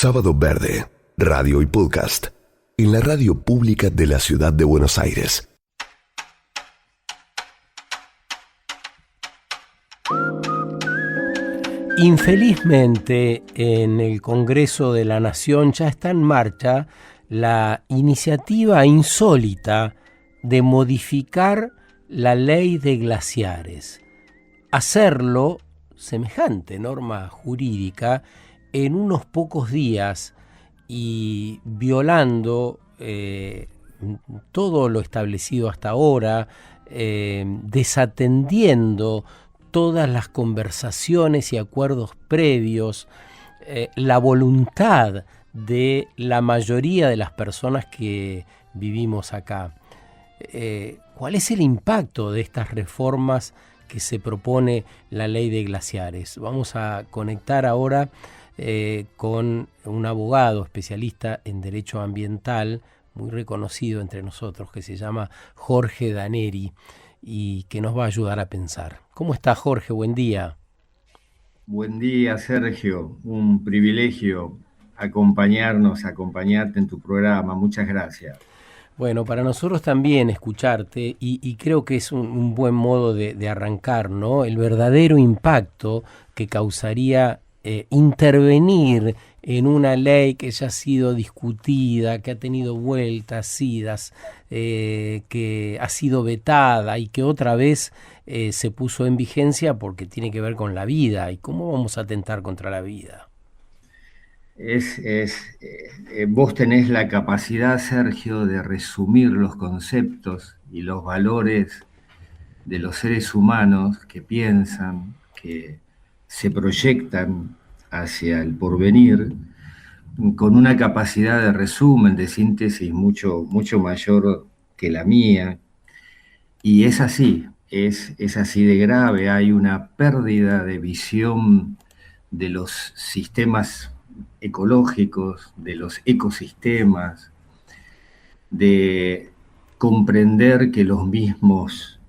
Sábado Verde, radio y podcast, en la radio pública de la Ciudad de Buenos Aires. Infelizmente, en el Congreso de la Nación ya está en marcha la iniciativa insólita de modificar la ley de glaciares. Hacerlo, semejante norma jurídica, en unos pocos días y violando todo lo establecido hasta ahora, desatendiendo todas las conversaciones y acuerdos previos, la voluntad de la mayoría de las personas que vivimos acá. ¿Cuál es el impacto de estas reformas que se propone la ley de glaciares? Vamos a conectar ahora con un abogado especialista en derecho ambiental, muy reconocido entre nosotros, que se llama Jorge Daneri, y que nos va a ayudar a pensar. ¿Cómo está, Jorge? Buen día. Buen día, Sergio. Un privilegio acompañarte en tu programa. Muchas gracias. Bueno, para nosotros también escucharte y creo que es un buen modo de arrancar, ¿no? El verdadero impacto que causaría intervenir en una ley que ya ha sido discutida, que ha tenido vueltas, idas, que ha sido vetada y que otra vez se puso en vigencia porque tiene que ver con la vida. ¿Y cómo vamos a atentar contra la vida? Vos tenés la capacidad, Sergio, de resumir los conceptos y los valores de los seres humanos que piensan, que se proyectan hacia el porvenir, con una capacidad de resumen, de síntesis mucho mayor que la mía. Y es así, es así de grave. Hay una pérdida de visión de los sistemas ecológicos, de los ecosistemas, de comprender que los mismos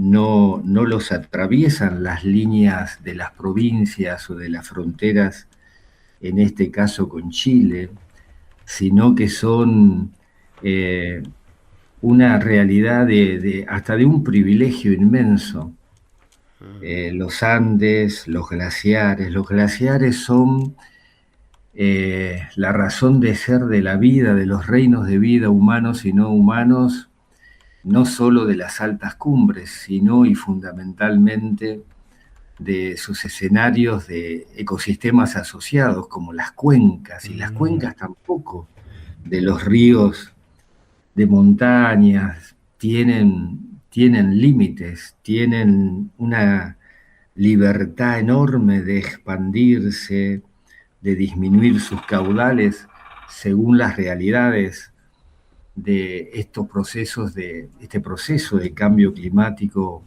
no los atraviesan las líneas de las provincias o de las fronteras, en este caso con Chile, sino que son una realidad hasta de un privilegio inmenso. Los Andes, los glaciares son la razón de ser de la vida, de los reinos de vida humanos y no humanos, no solo de las altas cumbres, sino y fundamentalmente de sus escenarios de ecosistemas asociados, como las cuencas, y las cuencas tampoco de los ríos de montañas tienen límites, tienen una libertad enorme de expandirse, de disminuir sus caudales según las realidades de este proceso de cambio climático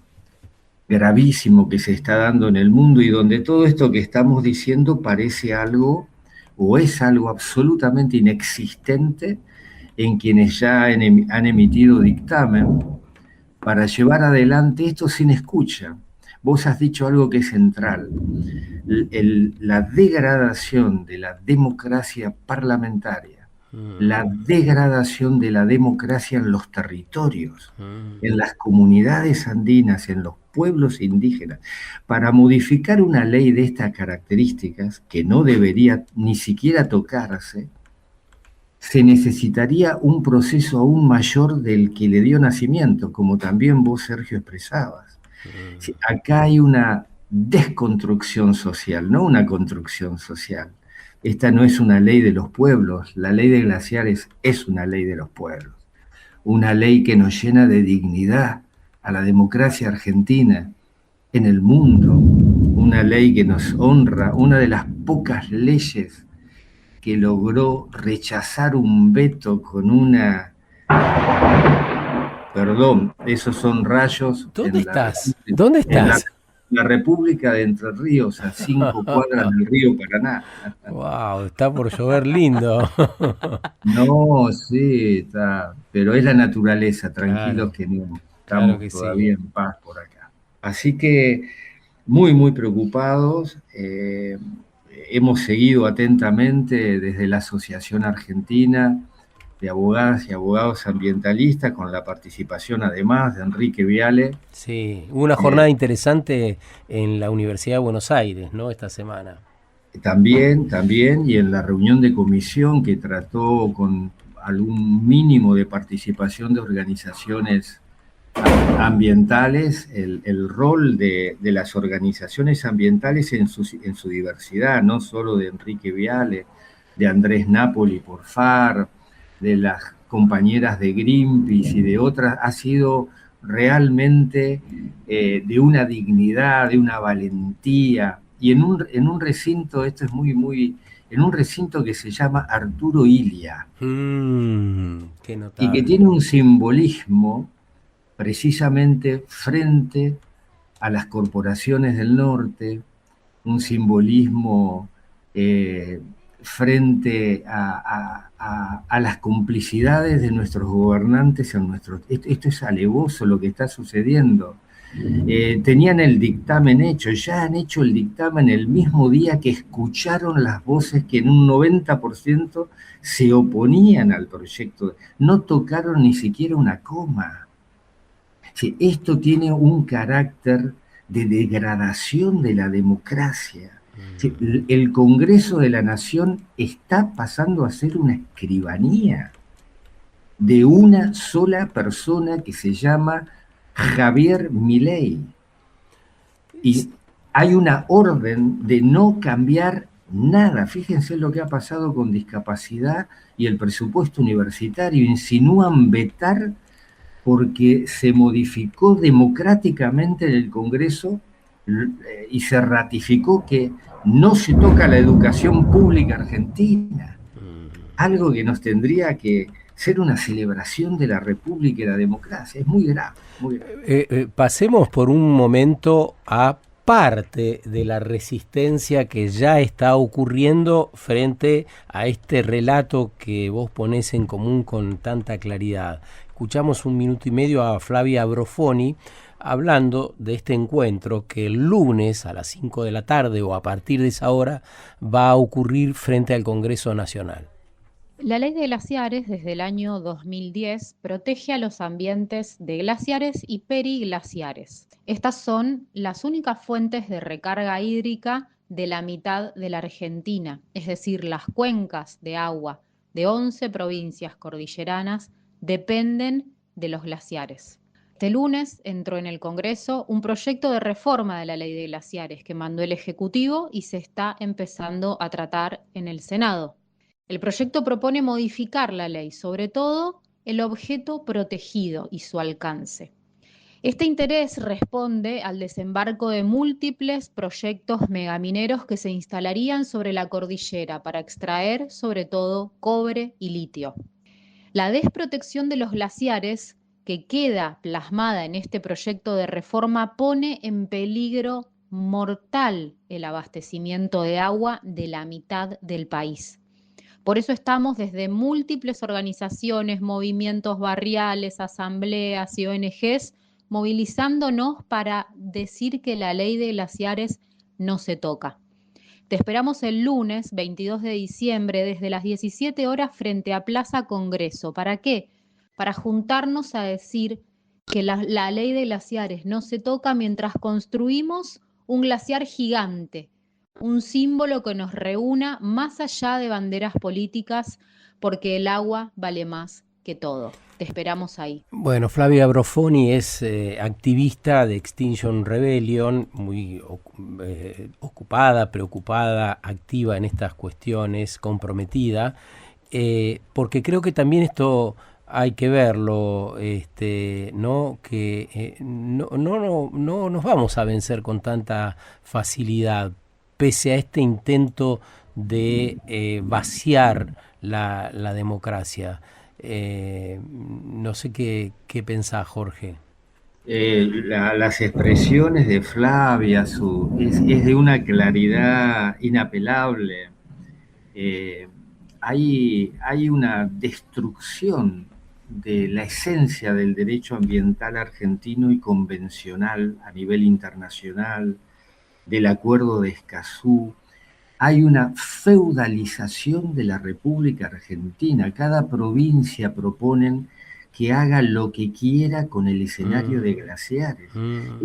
gravísimo que se está dando en el mundo, y donde todo esto que estamos diciendo parece algo o es algo absolutamente inexistente en quienes ya han emitido dictamen para llevar adelante esto sin escucha. Vos has dicho algo que es central, la degradación de la democracia parlamentaria, la degradación de la democracia en los territorios, en las comunidades andinas, en los pueblos indígenas. Para modificar una ley de estas características, que no debería ni siquiera tocarse, se necesitaría un proceso aún mayor del que le dio nacimiento, como también vos, Sergio, expresabas. Acá hay una desconstrucción social, no una construcción social. Esta no es una ley de los pueblos, la ley de glaciares es una ley de los pueblos. Una ley que nos llena de dignidad a la democracia argentina en el mundo. Una ley que nos honra, una de las pocas leyes que logró rechazar un veto con una... Perdón, esos son rayos. ¿Dónde estás? ¿Dónde estás? En la República de Entre Ríos, a 5 cuadras del río Paraná. Wow, está por llover lindo. No, sí, está, pero es la naturaleza, tranquilos, claro, que no estamos que todavía en paz por acá. Así que muy preocupados. hemos seguido atentamente desde la Asociación Argentina de Abogadas y Abogados Ambientalistas, con la participación además de Enrique Viale. Sí, hubo una jornada interesante en la Universidad de Buenos Aires, ¿no? Esta semana. También, y en la reunión de comisión que trató con algún mínimo de participación de organizaciones ambientales, el rol de las organizaciones ambientales en su diversidad, no solo de Enrique Viale, de Andrés Napoli por FAR, de las compañeras de Greenpeace y de otras, ha sido realmente de una dignidad, de una valentía, y en un recinto, esto es en un recinto que se llama Arturo Illia, Qué y que notable. tiene un simbolismo precisamente frente a las corporaciones del norte, un simbolismo frente a las complicidades de nuestros gobernantes en nuestro... Esto es alevoso lo que está sucediendo. Tenían el dictamen hecho, ya han hecho el dictamen el mismo día que escucharon las voces que en un 90% se oponían al proyecto, no tocaron ni siquiera una coma. Sí, esto tiene un carácter de degradación de la democracia. Sí, el Congreso de la Nación está pasando a ser una escribanía de una sola persona que se llama Javier Milei. Y hay una orden de no cambiar nada. Fíjense lo que ha pasado con discapacidad y el presupuesto universitario. Insinúan vetar porque se modificó democráticamente en el Congreso y se ratificó que no se toca la educación pública argentina, algo que nos tendría que ser una celebración de la República y la democracia. Es muy grave, muy grave. Pasemos por un momento a parte de la resistencia que ya está ocurriendo frente a este relato que vos ponés en común con tanta claridad. Escuchamos 1 minuto y medio a Flavia Brofoni hablando de este encuentro que el lunes a las 5 de la tarde o a partir de esa hora va a ocurrir frente al Congreso Nacional. La Ley de Glaciares, desde el año 2010, protege a los ambientes de glaciares y periglaciares. Estas son las únicas fuentes de recarga hídrica de la mitad de la Argentina, es decir, las cuencas de agua de 11 provincias cordilleranas dependen de los glaciares. Este lunes entró en el Congreso un proyecto de reforma de la Ley de Glaciares que mandó el Ejecutivo y se está empezando a tratar en el Senado. El proyecto propone modificar la ley, sobre todo el objeto protegido y su alcance. Este interés responde al desembarco de múltiples proyectos megamineros que se instalarían sobre la cordillera para extraer sobre todo cobre y litio. La desprotección de los glaciares, que queda plasmada en este proyecto de reforma, pone en peligro mortal el abastecimiento de agua de la mitad del país. Por eso estamos desde múltiples organizaciones, movimientos barriales, asambleas y ONGs movilizándonos para decir que la ley de glaciares no se toca. Te esperamos el lunes 22 de diciembre desde las 17 horas frente a Plaza Congreso. ¿Para qué? Para juntarnos a decir que la ley de glaciares no se toca mientras construimos un glaciar gigante, un símbolo que nos reúna más allá de banderas políticas, porque el agua vale más que todo. Te esperamos ahí. Bueno, Flavia Brofoni es activista de Extinction Rebellion, muy ocupada, preocupada, activa en estas cuestiones, comprometida, porque creo que también esto hay que verlo, ¿no? Que no nos vamos a vencer con tanta facilidad, pese a este intento de vaciar la democracia. No sé qué pensás, Jorge. Las expresiones de Flavia es de una claridad inapelable. Hay una destrucción de la esencia del derecho ambiental argentino y convencional a nivel internacional, del Acuerdo de Escazú. hay una feudalización de la República Argentina. Cada provincia proponen que haga lo que quiera con el escenario de glaciares.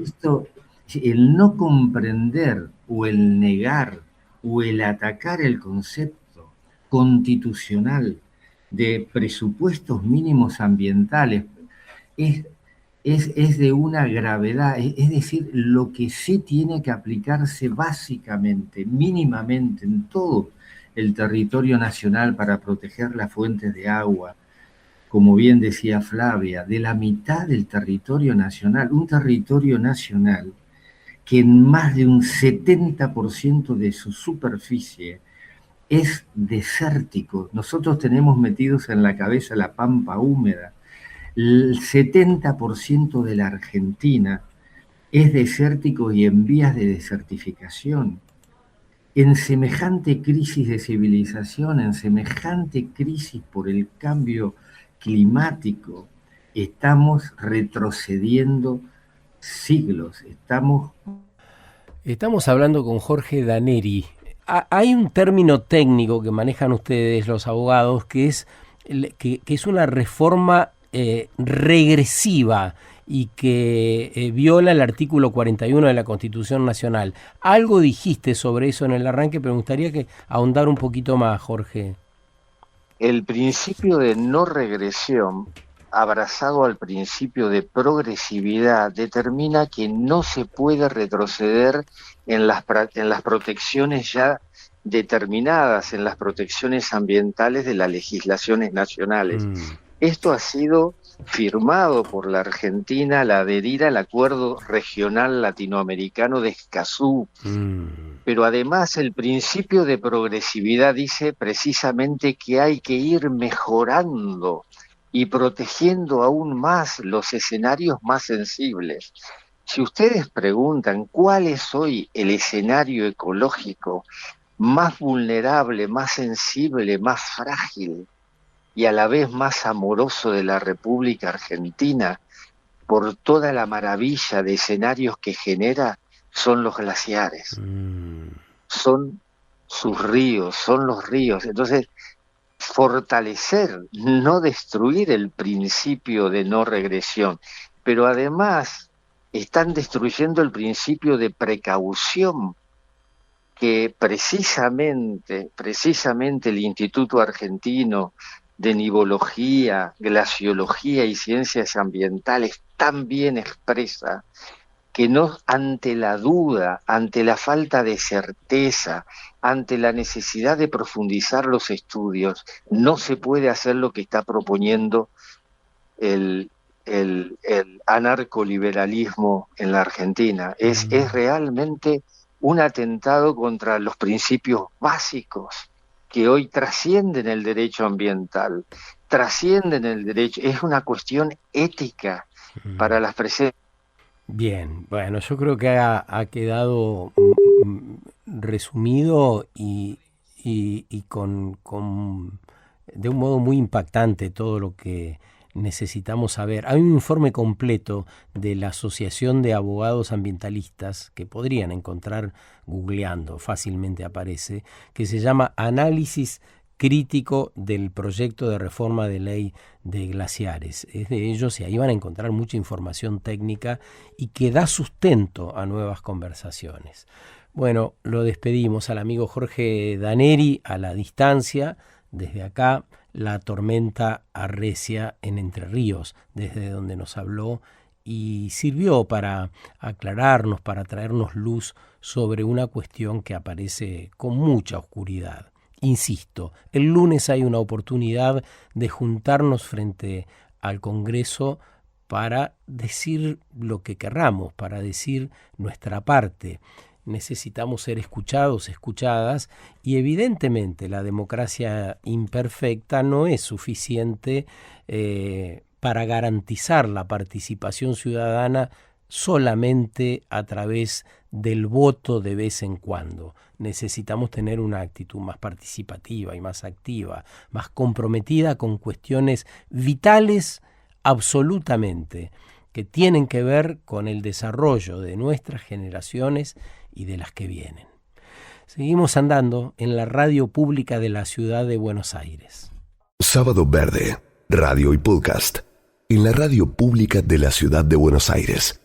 Esto, el no comprender o el negar o el atacar el concepto constitucional de presupuestos mínimos ambientales es de una gravedad, es decir, lo que sí tiene que aplicarse básicamente, mínimamente en todo el territorio nacional para proteger las fuentes de agua, como bien decía Flavia, de la mitad del territorio nacional, un territorio nacional que en más de un 70% de su superficie es desértico. Nosotros tenemos metidos en la cabeza la pampa húmeda. El 70% de la Argentina es desértico y en vías de desertificación. En semejante crisis de civilización, en semejante crisis por el cambio climático, estamos retrocediendo siglos. Estamos hablando con Jorge Daneri. Hay un término técnico que manejan ustedes, los abogados, que es una reforma regresiva y que viola el artículo 41 de la Constitución Nacional. Algo dijiste sobre eso en el arranque, pero me gustaría que ahondar un poquito más, Jorge. El principio de no regresión, abrazado al principio de progresividad, determina que no se puede retroceder en las protecciones ya determinadas, en las protecciones ambientales de las legislaciones nacionales. Esto ha sido firmado por la Argentina al adherir al Acuerdo Regional Latinoamericano de Escazú. Pero además el principio de progresividad dice precisamente que hay que ir mejorando y protegiendo aún más los escenarios más sensibles. Si ustedes preguntan cuál es hoy el escenario ecológico más vulnerable, más sensible, más frágil y a la vez más amoroso de la República Argentina, por toda la maravilla de escenarios que genera, son los glaciares. Son sus ríos, son los ríos. Entonces, fortalecer, no destruir el principio de no regresión, pero además están destruyendo el principio de precaución que precisamente el Instituto Argentino de Nivología, Glaciología y Ciencias Ambientales tan bien expresa, que no, ante la duda, ante la falta de certeza, ante la necesidad de profundizar los estudios, no se puede hacer lo que está proponiendo el anarcoliberalismo en la Argentina. Es realmente un atentado contra los principios básicos que hoy trascienden el derecho ambiental, trascienden el derecho, es una cuestión ética para las presentes. Bien, bueno, yo creo que ha quedado resumido y con de un modo muy impactante todo lo que necesitamos saber. Hay un informe completo de la Asociación de Abogados Ambientalistas que podrían encontrar googleando, fácilmente aparece, que se llama Análisis crítico del proyecto de reforma de ley de glaciares. Es de ellos y ahí van a encontrar mucha información técnica y que da sustento a nuevas conversaciones. Bueno, lo despedimos al amigo Jorge Daneri a la distancia. Desde acá, la tormenta arrecia en Entre Ríos, desde donde nos habló, y sirvió para aclararnos, para traernos luz sobre una cuestión que aparece con mucha oscuridad. Insisto, el lunes hay una oportunidad de juntarnos frente al Congreso para decir lo que querramos, para decir nuestra parte. Necesitamos ser escuchados, escuchadas, y evidentemente la democracia imperfecta no es suficiente para garantizar la participación ciudadana solamente a través del voto de vez en cuando. Necesitamos tener una actitud más participativa y más activa, más comprometida con cuestiones vitales absolutamente, que tienen que ver con el desarrollo de nuestras generaciones y de las que vienen. Seguimos andando en la radio pública de la ciudad de Buenos Aires. Sábado Verde, radio y podcast. En la radio pública de la ciudad de Buenos Aires.